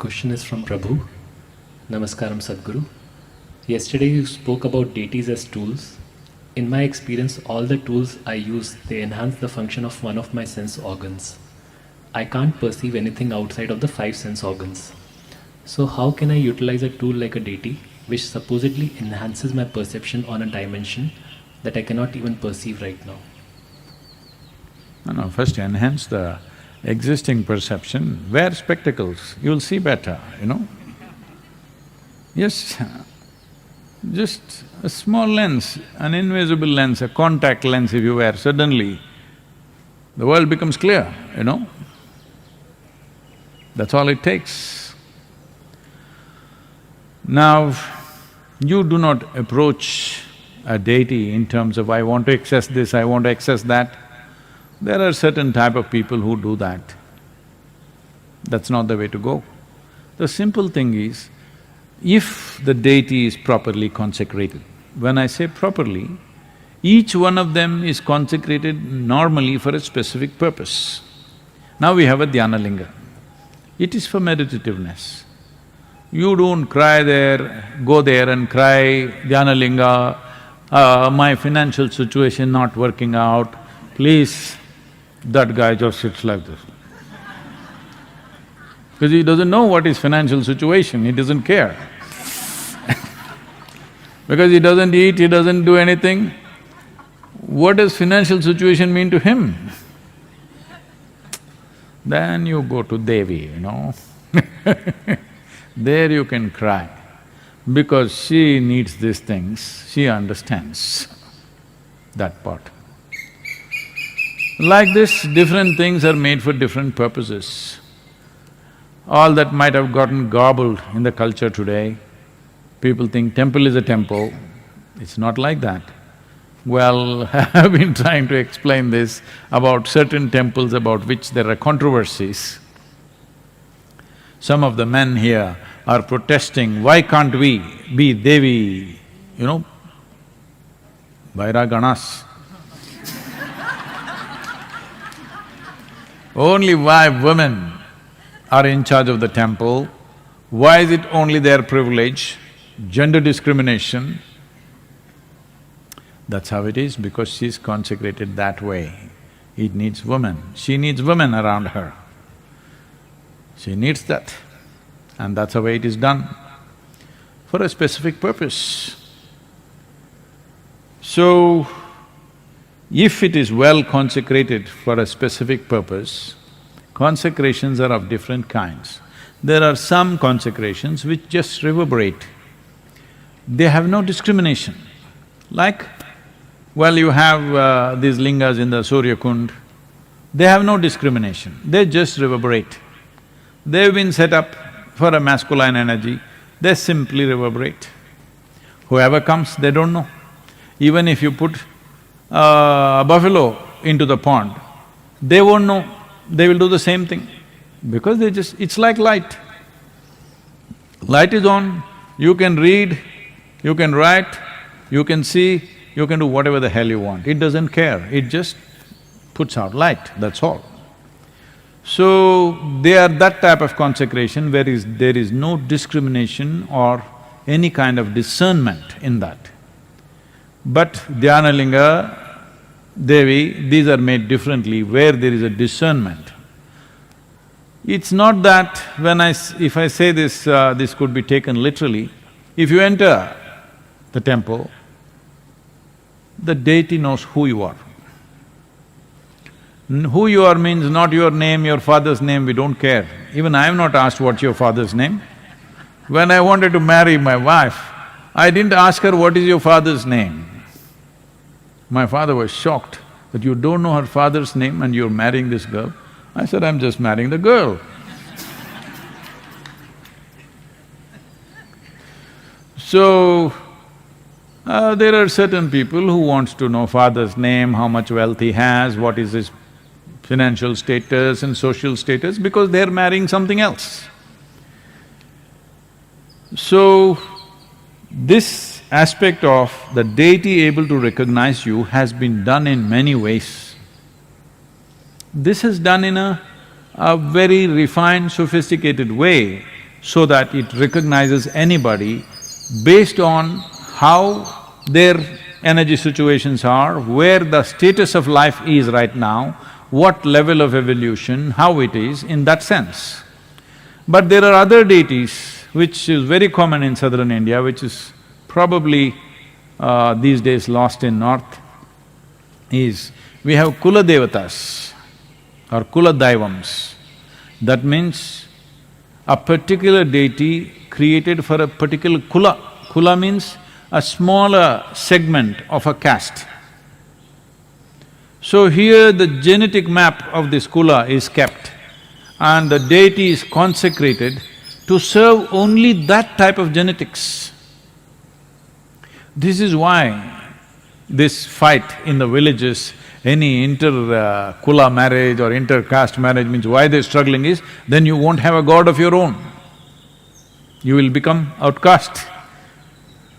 question is from Prabhu. Namaskaram Sadhguru. Yesterday you spoke about deities as tools. In my experience, all the tools I use, they enhance the function of one of my sense organs. I can't perceive anything outside of the 5 sense organs. So how can I utilize a tool like a deity, which supposedly enhances my perception on a dimension that I cannot even perceive right now? No, first enhance the existing perception. Wear spectacles, you'll see better, Yes, just a small lens, an invisible lens, a contact lens if you wear, suddenly the world becomes clear, That's all it takes. Now, you do not approach a deity in terms of, I want to access this, I want to access that. There are certain type of people who do that. That's not the way to go. The simple thing is, if the deity is properly consecrated, when I say properly, each one of them is consecrated normally for a specific purpose. Now we have a dhyana linga. It is for meditativeness. You don't cry there, go there and cry, dhyana linga, my financial situation not working out, please. That guy just sits like this. Because he doesn't know what is financial situation, he doesn't care. Because he doesn't eat, he doesn't do anything. What does financial situation mean to him? Then you go to Devi, There you can cry, because she needs these things, she understands that part. Like this, different things are made for different purposes. All that might have gotten garbled in the culture today, people think temple is a temple, it's not like that. Well, I've been trying to explain this about certain temples about which there are controversies. Some of the men here are protesting, why can't we be Devi, Vairaganas? Only why women are in charge of the temple? Why is it only their privilege? Gender discrimination. That's how it is, because she's consecrated that way. It needs women, she needs women around her. She needs that, and that's the way it is done, for a specific purpose. So, if it is well consecrated for a specific purpose, consecrations are of different kinds. There are some consecrations which just reverberate. They have no discrimination. Like, well, you have these lingas in the Surya Kund, they have no discrimination, they just reverberate. They've been set up for a masculine energy, they simply reverberate. Whoever comes, they don't know. Even if you put a buffalo into the pond, they won't know, they will do the same thing, because they just… it's like light. Light is on, you can read, you can write, you can see, you can do whatever the hell you want. It doesn't care, it just puts out light, that's all. So, they are that type of consecration where there is no discrimination or any kind of discernment in that. But dhyana linga, Devi, these are made differently where there is a discernment. It's not that if I say this, this could be taken literally. If you enter the temple, the deity knows who you are. Who you are means not your name, your father's name, we don't care. Even I have not asked what's your father's name. When I wanted to marry my wife, I didn't ask her, what is your father's name? My father was shocked that you don't know her father's name and you're marrying this girl. I said, I'm just marrying the girl. So, there are certain people who wants to know father's name, how much wealth he has, what is his financial status and social status, because they're marrying something else. So, this aspect of the deity able to recognize you has been done in many ways. This is done in a very refined, sophisticated way so that it recognizes anybody based on how their energy situations are, where the status of life is right now, what level of evolution, how it is, in that sense. But there are other deities which is very common in southern India, which is probably these days lost in north, is we have Kula Devatas or Kula Daivams. That means a particular deity created for a particular kula. Kula means a smaller segment of a caste. So here the genetic map of this kula is kept and the deity is consecrated to serve only that type of genetics. This is why this fight in the villages, any inter-kula marriage or inter-caste marriage means why they're struggling is, then you won't have a god of your own. You will become outcast.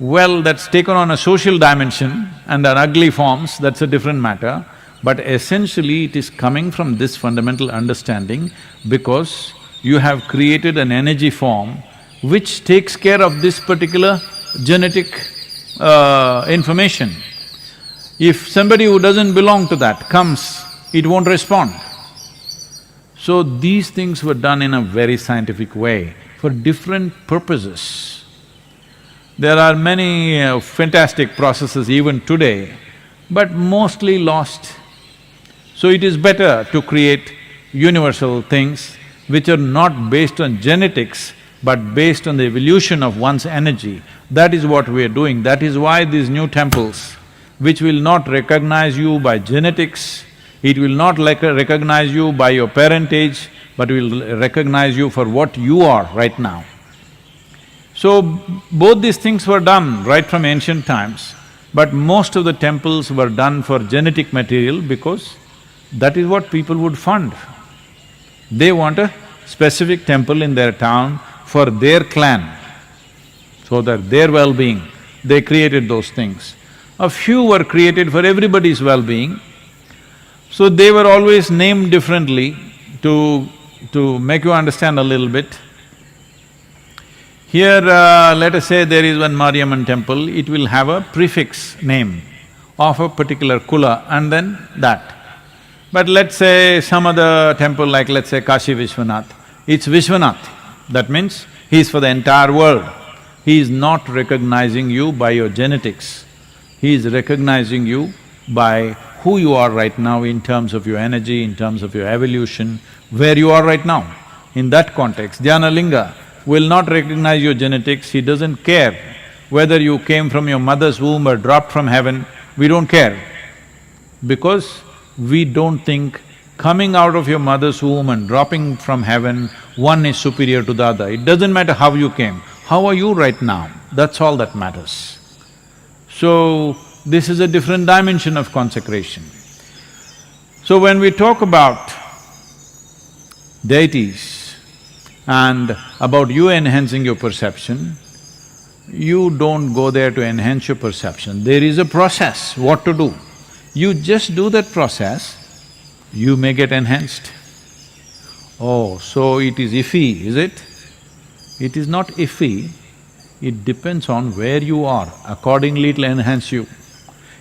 Well, that's taken on a social dimension and an ugly forms, that's a different matter. But essentially it is coming from this fundamental understanding because you have created an energy form which takes care of this particular genetic information. If somebody who doesn't belong to that comes, it won't respond. So these things were done in a very scientific way for different purposes. There are many fantastic processes even today, but mostly lost. So it is better to create universal things which are not based on genetics, but based on the evolution of one's energy. That is what we are doing. That is why these new temples, which will not recognize you by genetics, it will not recognize you by your parentage, but will recognize you for what you are right now. So, both these things were done right from ancient times, but most of the temples were done for genetic material because that is what people would fund. They want a specific temple in their town for their clan, so that their well-being, they created those things. A few were created for everybody's well-being, so they were always named differently to make you understand a little bit. Here, let us say there is one Mariamman temple, it will have a prefix name of a particular kula and then that. But let's say some other temple like let's say Kashi Vishwanath, it's Vishwanath, that means he is for the entire world. He is not recognizing you by your genetics, he is recognizing you by who you are right now in terms of your energy, in terms of your evolution, where you are right now. In that context, Dhyana Linga will not recognize your genetics, he doesn't care whether you came from your mother's womb or dropped from heaven, we don't care. Because we don't think coming out of your mother's womb and dropping from heaven, one is superior to the other. It doesn't matter how you came, how are you right now, that's all that matters. So, this is a different dimension of consecration. So when we talk about deities and about you enhancing your perception, you don't go there to enhance your perception. There is a process, what to do. You just do that process, you may get enhanced. Oh, so it is iffy, is it? It is not iffy, it depends on where you are, accordingly it'll enhance you.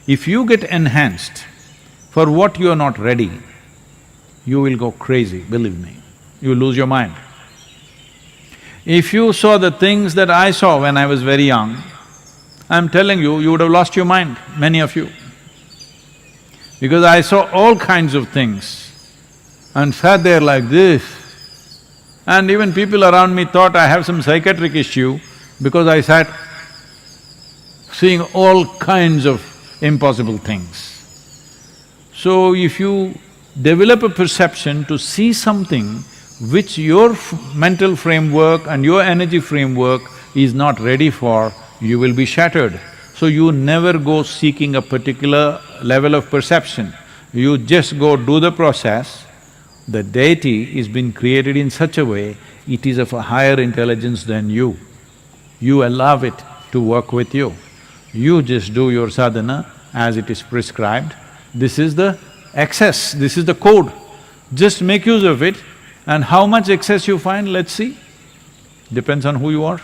If you get enhanced for what you are not ready, you will go crazy, believe me, you will lose your mind. If you saw the things that I saw when I was very young, I'm telling you, you would have lost your mind, many of you. Because I saw all kinds of things and sat there like this. And even people around me thought I have some psychiatric issue because I sat seeing all kinds of impossible things. So if you develop a perception to see something which your mental framework and your energy framework is not ready for, you will be shattered. So you never go seeking a particular level of perception, you just go do the process. The deity is been created in such a way, it is of a higher intelligence than you. You allow it to work with you. You just do your sadhana as it is prescribed. This is the access, this is the code. Just make use of it and how much access you find, let's see. Depends on who you are.